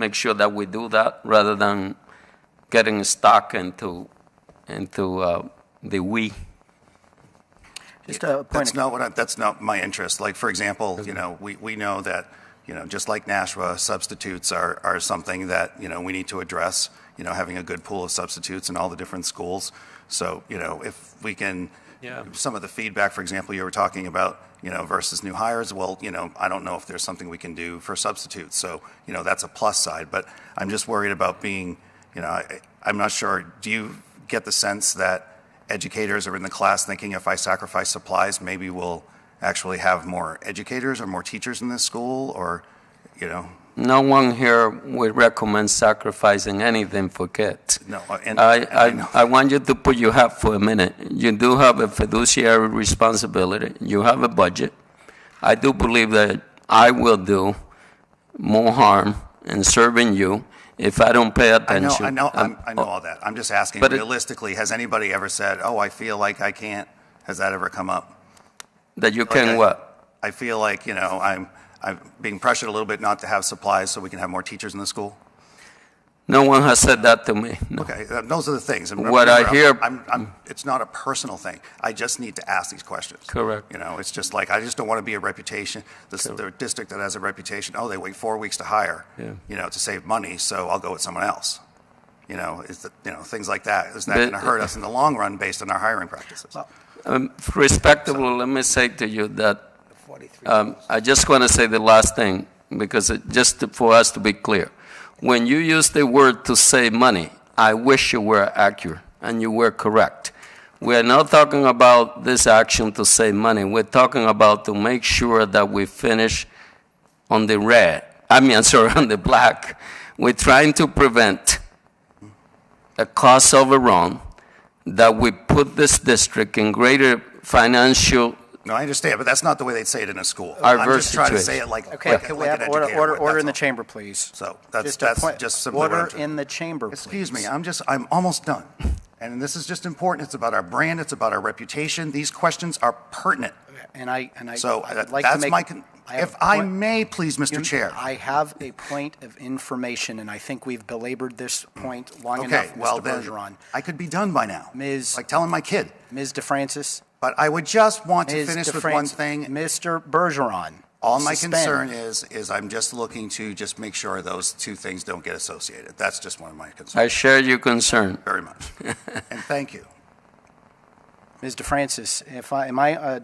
make sure that we do that rather than getting stuck into the we. Just a point. That's not my interest. Like, for example, we know that, just like Nashua, substitutes are something that, we need to address, having a good pool of substitutes in all the different schools. So, if we can, some of the feedback, for example, you were talking about, versus new hires, well, I don't know if there's something we can do for substitutes. So, that's a plus side. But I'm just worried about being, I'm not sure. Do you get the sense that educators are in the class thinking if I sacrifice supplies, maybe we'll actually have more educators or more teachers in this school, or, No one here would recommend sacrificing anything for kids. No, I want you to put your hat for a minute. You do have a fiduciary responsibility. You have a budget. I do believe that I will do more harm in serving you if I don't pay attention. I know all that. I'm just asking, realistically, has anybody ever said, oh, I feel like I can't? Has that ever come up? That you can what? I feel like, I'm being pressured a little bit not to have supplies so we can have more teachers in the school. No one has said that to me. No. Okay, those are the things. And what I hear... it's not a personal thing. I just need to ask these questions. Correct. It's just like, I just don't want to be a reputation. The district that has a reputation, they wait 4 weeks to hire, to save money, so I'll go with someone else. Things like that. Is that going to hurt us in the long run based on our hiring practices? Respectable, let me say to you that I just want to say the last thing, because just for us to be clear. When you use the word to save money, I wish you were accurate and you were correct. We are not talking about this action to save money. We're talking about to make sure that we finish on the on the black. We're trying to prevent a cost overrun that we put this district in greater financial. No, I understand, but that's not the way they'd say it in a school. I'm just trying to say it like can we have an order in the chamber, please? So that's just simply order in the chamber, please. Excuse me, I'm almost done. And this is just important. It's about our brand. It's about our reputation. These questions are pertinent. So I'd like to make. If I may, please, Mr. Chair. I have a point of information, and I think we've belabored this point long enough, Mr. Bergeron. I could be done by now. Like telling my kid. Ms. DeFrancis. But I would just want to finish with one thing. Mr. Bergeron. All my concern is I'm just looking to just make sure those two things don't get associated. That's just one of my concerns. I share your concern. Very much. And thank you. Ms. DeFrancis, am I